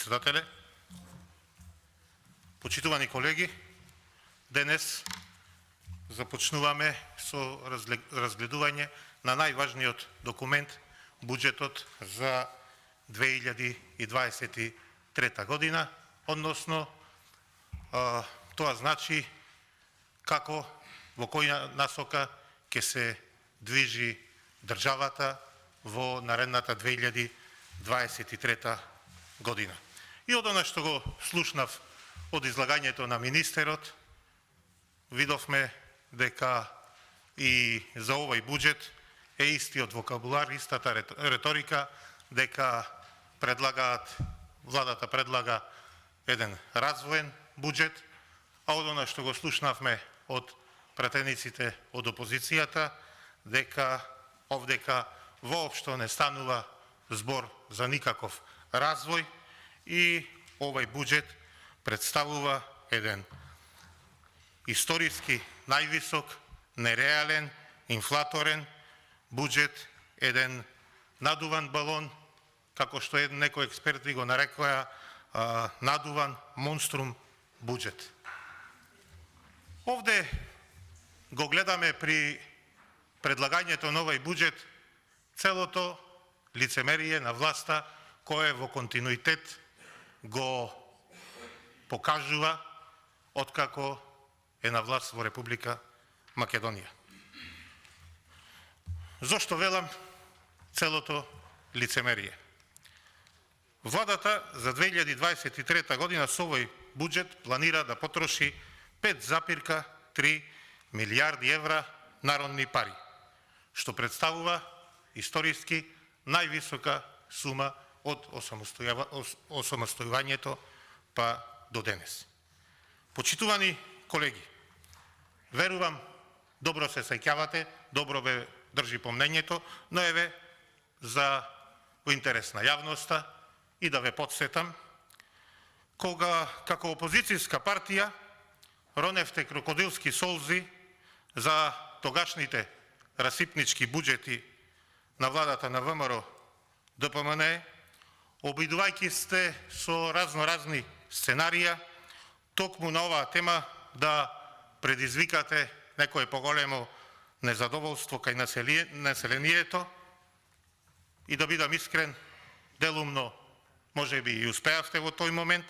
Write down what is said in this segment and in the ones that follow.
председателе. Почитувани колеги, денес започнуваме со разгледување на најважниот документ, буџетот за 2023 година, односно тоа значи како во која насока ќе се движи државата во наредната 2023 година. И од она што го слушнав од излагањето на министерот, видовме дека и за овој буџет е истиот вокабулар, истата реторика, дека владата предлага еден развоен буџет, а од она што го слушнавме од пратениците од опозицијата, дека овдека воопшто не станува збор за никаков развој и овој буџет представува еден историски највисок, нереален, инфлаторен буџет, еден надуван балон, како што некои експерти го нарекоа надуван монструм буџет. Овде го гледаме при предлагањето на овој буџет целото лицемерие на власта, кое во континуитет го покажува откако е на власт во Република Македонија. Зошто велам целото лицемерие? Владата за 2023 година со овој буџет планира да потроши 5,3 милијарди евра народни пари, што представува историски највисока сума од осамостојувањето па до денес. Почитувани колеги, верувам, добро се сеќавате, добро ве држи помнењето, но еве за во интерес на јавноста и да ве потсетам, кога како опозицијска партија роневте крокодилски солзи за тогашните расипнички буџети на владата на ВМРО ДПМН, обидувајќи сте со разни сценарија, токму на оваа тема да предизвикате некое поголемо незадоволство кај населението, и да бидам искрен, делумно можеби и успеавте во тој момент,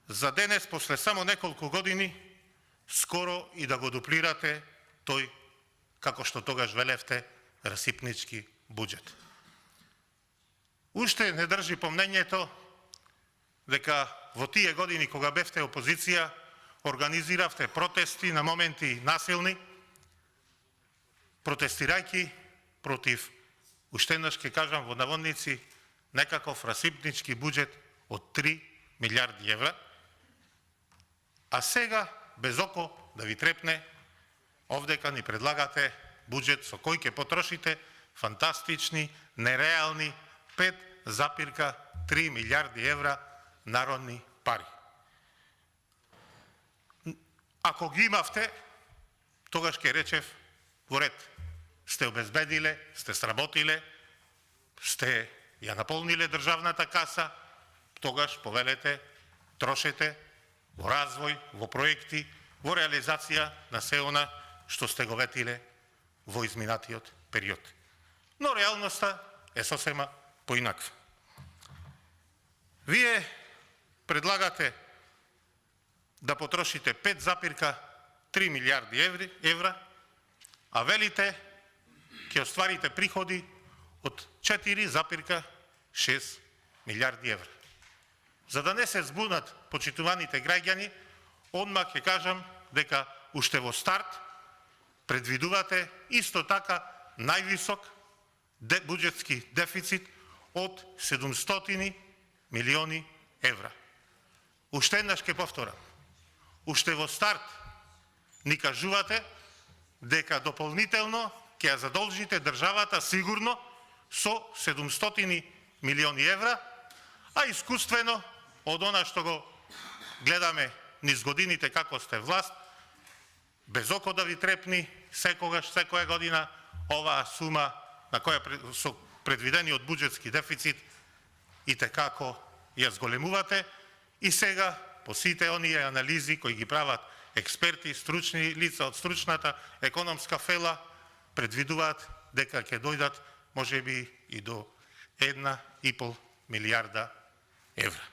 за денес, после само неколку години, скоро и да го дуплирате тој, како што тогаш велевте, расипнички буџет. Уште не држи помнењето дека во тие години кога бевте опозиција, организиравте протести на моменти насилни, протестирајќи против, уште еднаш ќе кажам во наводници, некаков расипнички буџет од 3 милијарди евра, а сега, без око да ви трепне, овдека ни предлагате буџет со кој ќе потрошите фантастични, нереални 5,3 милијарди евра народни пари. Ако ги имавте, тогаш ќе речев во ред. Сте обезбедиле, сте сработиле, сте ја наполниле државната каса, тогаш повелете, трошете во развој, во проекти, во реализација на се она што сте го ветиле во изминатиот период. Но реалноста е сосема поинаква. Вие предлагате да потрошите 5,3 милијарди евра, а велите ќе остварите приходи од 4,6 милијарди евра. За да не се збунат почитуваните граѓани, одмак ќе кажам дека уште во старт предвидувате исто така највисок буџетски дефицит од 700 милиони евра. Уште еднаш ќе повторам. Уште во старт ни кажувате дека дополнително ќе ја задолжите државата сигурно со 700 милиони евра, а искуствено од она што го гледаме низ годините како сте власт, без око да ви трепни, секогаш, секоја година, оваа сума на која со предвидениот буџетски дефицит и те како ја зголемувате и сега по сите оние анализи кои ги прават експерти, стручни лица од стручната економска фела предвидуваат дека ќе дојдат можеби и до 1,5 милијарда евра.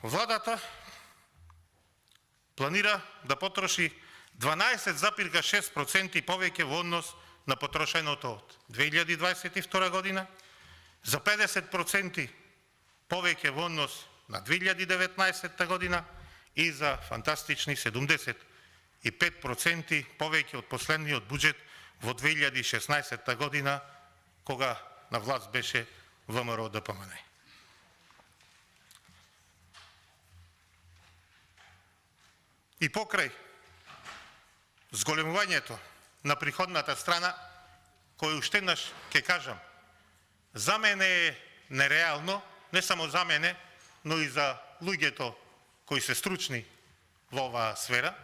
Владата планира да потроши 12,6% повеќе во однос на потрошеното од 2022 година, за 50% повеќе во однос на 2019 година и за фантастични 75% повеќе од последниот буџет во 2016 година, кога на власт беше ВМРО ДПМН. И покрај зголемувањето на приходната страна, кој уште еднаш ќе кажам, за мене е нереално, не само за мене, но и за луѓето кои се стручни во оваа сфера,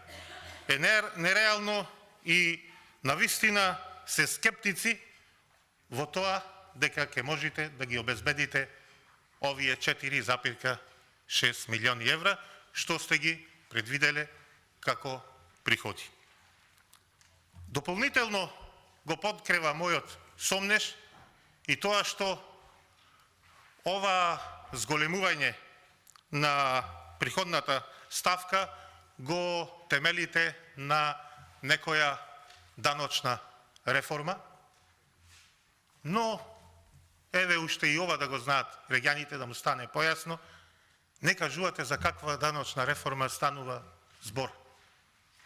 е нереално и навистина се скептици во тоа дека ќе можете да ги обезбедите овие 4,6 милиони евра, што сте ги предвиделе како приходи. Дополнително го подкрива мојот сомнеж и тоа што ова зголемување на приходната ставка го темелите на некоја даночна реформа, но еве уште и ова да го знаат граѓаните, да му стане појасно, не кажувате за каква даночна реформа станува збор.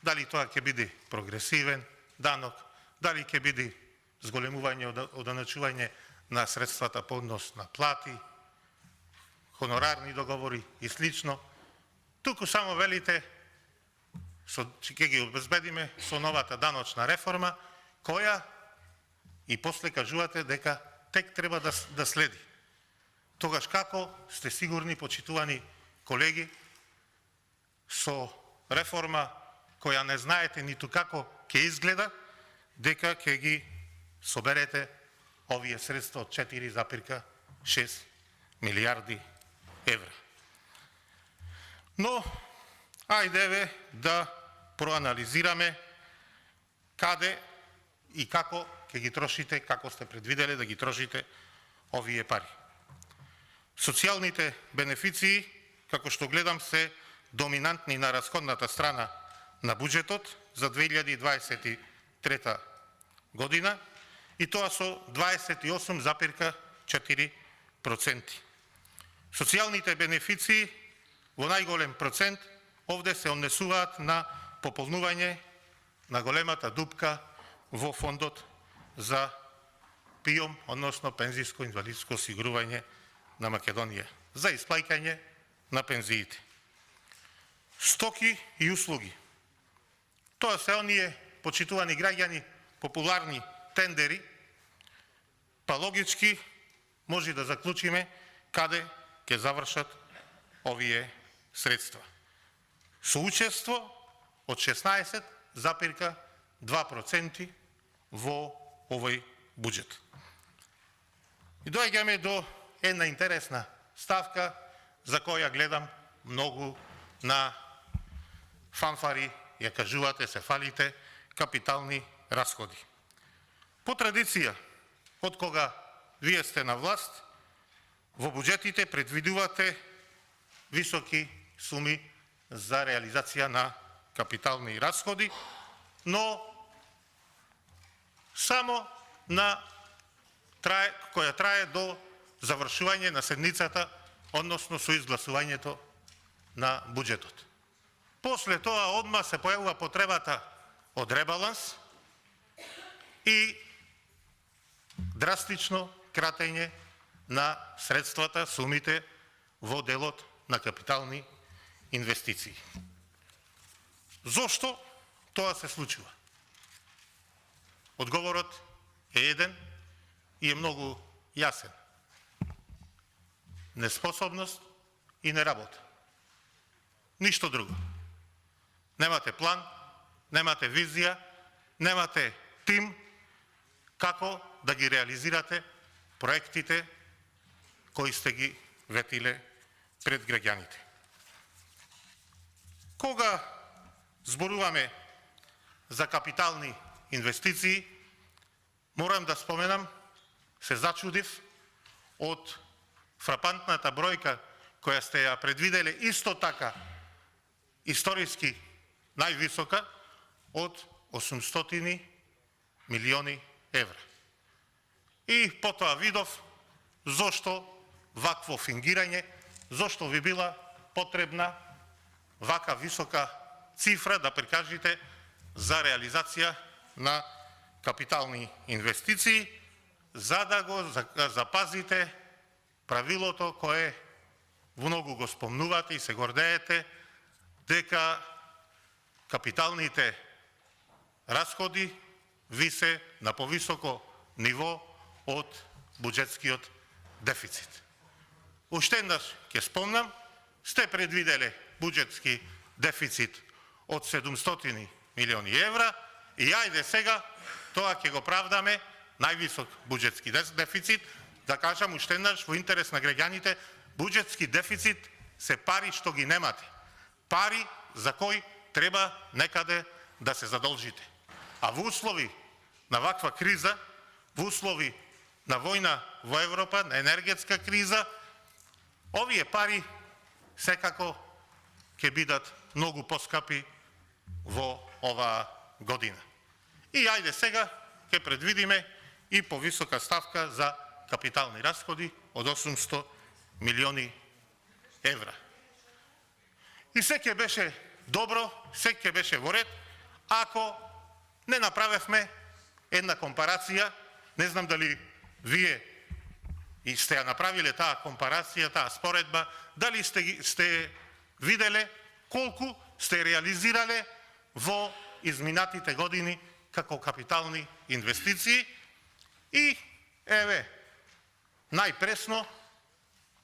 Дали тоа ќе биде прогресивен данок, дали ќе биде зголемување оданачување на средствата по однос на плати, хонорарни договори и слично. Туку само велите ќе ги обезбедиме со новата даночна реформа, која и после кажувате дека тек треба да следи. Тогаш како сте сигурни, почитувани колеги, со реформа која не знаете ниту како ќе изгледа, дека ќе ги соберете овие средства од 4,6 милијарди евра. Но, ајде да проанализираме каде и како ќе ги трошите, како сте предвиделе да ги трошите овие пари. Социјалните бенефиции, како што гледам, се доминантни на расходната страна на буџетот за 2023 година и тоа со 28,4%. Социјалните бенефиции во најголем процент овде се однесуваат на пополнување на големата дупка во фондот за ПИОМ, односно пензиско-инвалидско осигурување на Македонија, за исплаќање на пензиите. Стоки и услуги. Тоа се оние, почитувани граѓани, популарни тендери, па логички може да заклучиме каде ќе завршат овие средства. Соучество од 16,2% во овој буџет. И доаѓаме до една интересна ставка за која гледам многу на фанфари, ја кажувате, се фалите, капитални расходи. По традиција, од кога вие сте на власт, во буџетите предвидувате високи суми за реализација на капитални расходи, но само која трае до завршување на седницата, односно со изгласувањето на буџетот. После тоа одма се појавува потребата од ребаланс и драстично кратење на средствата, сумите во делот на капитални инвестиции. Зошто тоа се случува? Одговорот е еден и е многу јасен. Неспособност и неработа. Ништо друго. Немате план, немате визија, немате тим како да ги реализирате проектите кои сте ги ветиле пред граѓаните. Кога зборуваме за капитални инвестиции, морам да споменам, се зачудив од фрапантната бројка која сте ја предвиделе исто така историски највисока од 800 милиони евра. И потоа видов зошто вакво фингирање, зошто ви била потребна вака висока цифра да прикажете за реализација на капитални инвестиции, за да го запазите правилото кое многу го спомнувате и се гордеете дека капиталните расходи висе на повисоко ниво од буџетскиот дефицит. Уште еднаш ќе спомнам, сте предвиделе буџетски дефицит од 700 милиони евра и ајде сега тоа ќе го правдаме највисок буџетски дефицит, да кажам уште еднаш во интерес на граѓаните, буџетски дефицит се пари што ги немате. Пари за кои треба некаде да се задолжите. А во услови на ваква криза, во услови на војна во Европа, на енергетска криза, овие пари секако ќе бидат многу поскапи во оваа година. И ајде сега ќе предвидиме и повисока ставка за капитални расходи од 800 милиони евра. И се ќе беше добро, се ќе беше во ред, ако не направевме една компарација, не знам дали вие и сте ја направиле таа компарација, таа споредба, дали сте виделе колку сте реализирале во изминатите години како капитални инвестиции и еве најпресно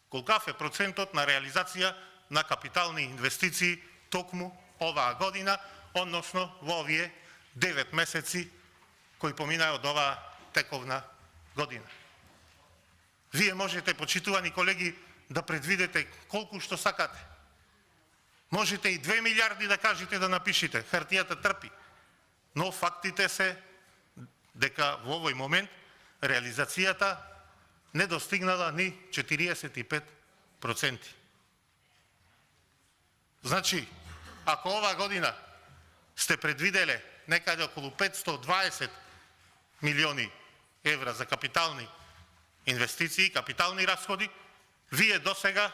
колкав е процентот на реализација на капитални инвестиции токму оваа година, односно во овие 9 месеци кои поминаа од оваа тековна година. Вие можете, почитувани колеги, да предвидете колку што сакате. Можете и 2 милиарди да кажете да напишете, хартијата трпи. Но фактите се дека во овој момент реализацијата не достигнала ни 45%. Значи, ако оваа година сте предвиделе некаде околу 520 милиони евра за капитални инвестиции, капитални расходи, вие досега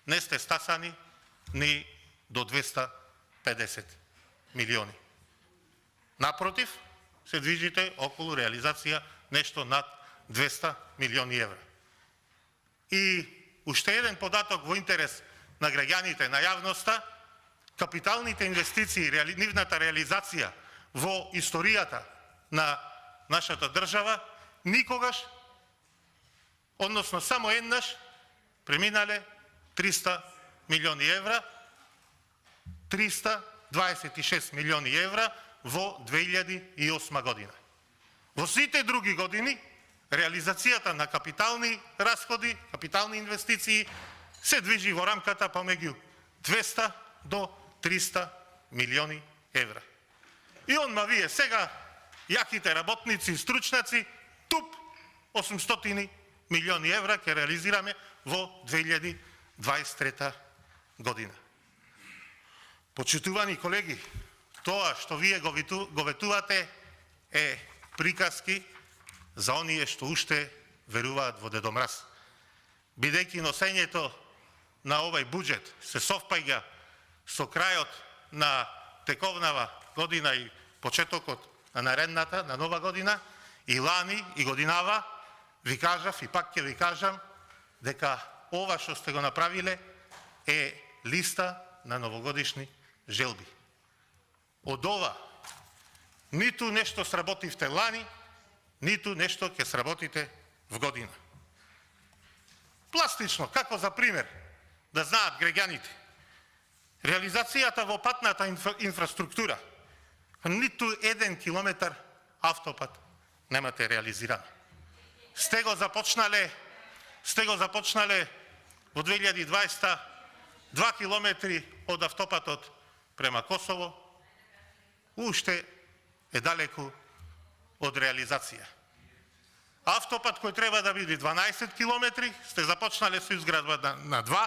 не сте стасани ни до 250 милиони. Напротив, се движите околу реализација нешто над 200 милиони евра. И уште еден податок во интерес на граѓаните, на јавноста, капиталните инвестиции, нивната реализација во историјата на нашата држава, никогаш, односно само еднаш, преминале 300 милиони евра, 326 милиони евра во 2008 година. Во сите други години, реализацијата на капитални расходи, капитални инвестиции, се движи во рамката помеѓу 200 до 300 милиони евра. И онма вие сега, јаките работници и стручнаци, туп 800 милиони евра ќе реализираме во 2023 година. Почитувани колеги, тоа што вие го ветувате е приказки за оние што уште веруваат во Дедо Мраз. Бидејќи носењето на овој буџет се совпаѓа со крајот на тековнава година и почетокот на наредната, на нова година, и лани и годинава, ви кажав и пак ќе ви кажам дека ова што сте го направиле е листа на новогодишни желби. Од ова ниту нешто сработивте лани, ниту нешто ќе сработите в година. Пластично, како за пример, да знаат граѓаните, реализацијата во патната инфраструктура, ниту 1 километар автопат немате реализирано. Сте го започнале сте го започнале во 2020 2 километри од автопатот према Косово, уште е далеку од реализација. Автопат кој треба да биде 12 километри, сте започнале со изградба на 2,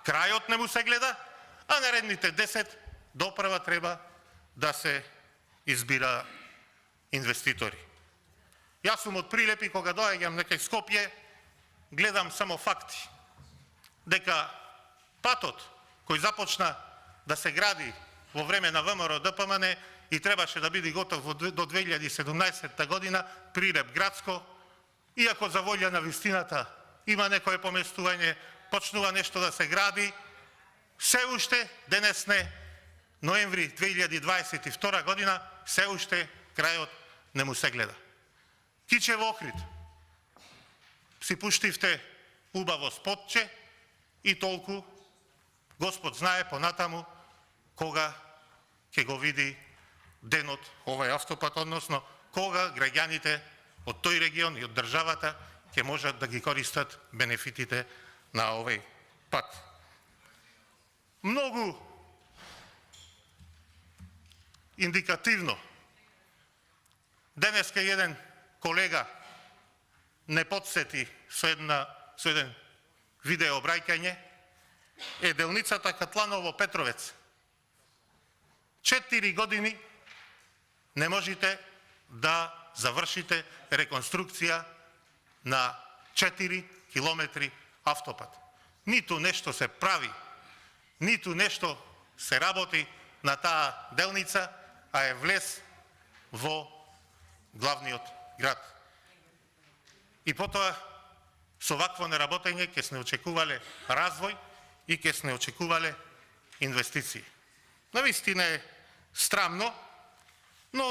крајот не му се гледа, а наредните 10 доправа треба да се избира инвеститори. Јас сум од Прилеп, кога доаѓам на кај Скопје, гледам само факти. Дека патот кој започна да се гради во време на ВМРО ДПМН и требаше да биде готов до 2017 година, Прилеп градско, иако за волја на вистината има некое поместување, почнува нешто да се гради, се уште денес не, ноември 2022 година, се уште крајот не му се гледа. Кичево Охрид. Си пуштивте убаво спотче и толку, Господ знае понатаму кога ќе го види денот овој автопат, односно кога граѓаните од тој регион и од државата ќе можат да ги користат бенефитите на овој пат. Многу индикативно. Денеска еден колега не подсети со еден видео обраќање, е делницата Катланово-Петровец. 4 години не можете да завршите реконструкција на 4 километри автопат. Ниту нешто се прави, ниту нешто се работи на таа делница, а е влез во главниот град. И потоа, со вакво неработење ќе сме очекувале развој и ќе сме очекувале инвестиции. Навистина е страмно, но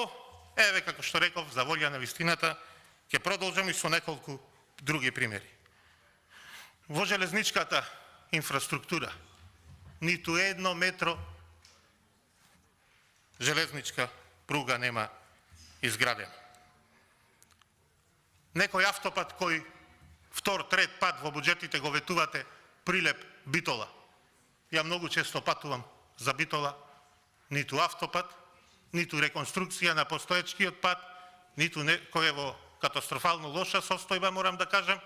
еве, како што реков, за волја на вистината, ќе продолжам и со неколку други примери. Во железничката инфраструктура, ниту едно метро железничка пруга нема изградена. Некој автопат кој втор, трет пат во буџетите го ветувате Прилеп Битола. Ја многу често патувам за Битола, ниту автопат, ниту реконструкција на постоечкиот пат, ниту кој е во катастрофално лоша состојба, морам да кажам,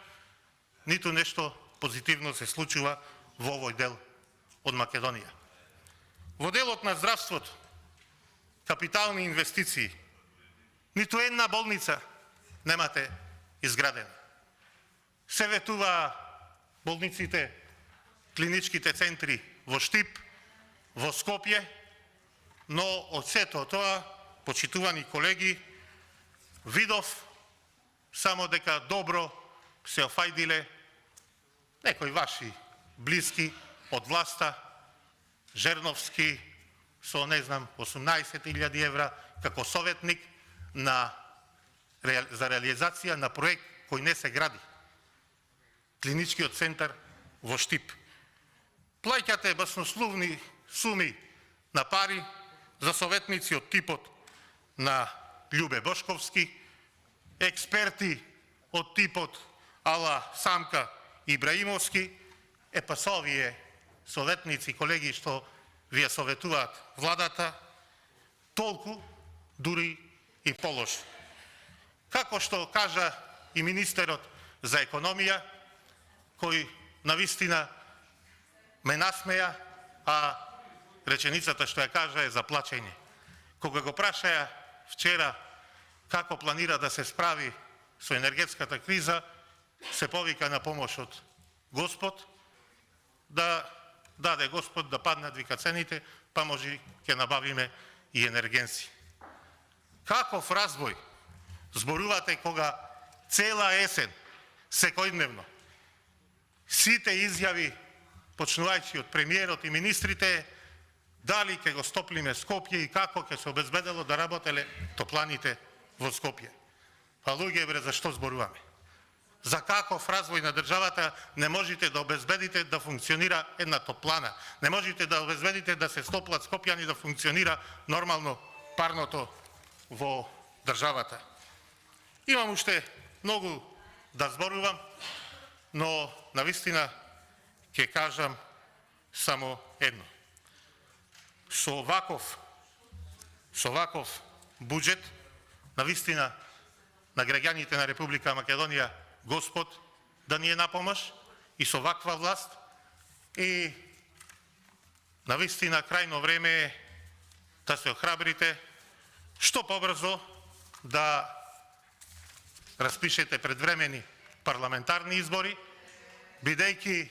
ниту нешто позитивно се случува во овој дел од Македонија. Во делот на здравството, капитални инвестиции, ниту една болница немате изградена. Се ветува болниците, клиничките центри во Штип, во Скопје, но од сето тоа, почитувани колеги, видов само дека добро се офајдиле некои ваши блиски од власта, Жерновски со, не знам, 18.000 евра како советник за реализација на проект кој не се гради. Клиничкиот центар во Штип. Плаќате баснословни суми на пари за советници од типот на Љубе Бошковски, експерти од типот ала Самка Ибраимовски, па со овие советници, колеги, што вие советуваат владата, толку, дури и полош. Како што кажа и министерот за економија, кој навистина ме насмеја, а реченицата што ја кажа е за плачење. Кога го прашаја вчера како планира да се справи со енергетската криза, се повика на помош од Господ, да даде Господ да паднат вика цените, па може ќе набавиме и енергенци. Каков развој зборувате кога цела есен, секојдневно, сите изјави, почнувајќи од премиерот и министрите, дали ќе го стоплиме Скопје и како ќе се обезбедело да работеле топланите во Скопје. Па луѓе, бре, зашто зборуваме? За каков развој на државата не можете да обезбедите да функционира една топлана? Не можете да обезбедите да се стоплат Скопјани, да функционира нормално парното во државата? Имам уште многу да зборувам, но навистина ќе кажам само едно. Со ваков буџет, навистина на граѓаните на Република Македонија Господ да ни е на помош и со ваква власт, и навистина крајно време е да се охрабрите што побрзо да распишете предвремени парламентарни избори, бидејќи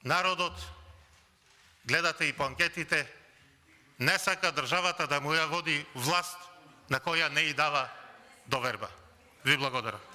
народот, гледате и по анкетите, не сака државата да му ја води власт на која не и дава доверба. Ви благодарам.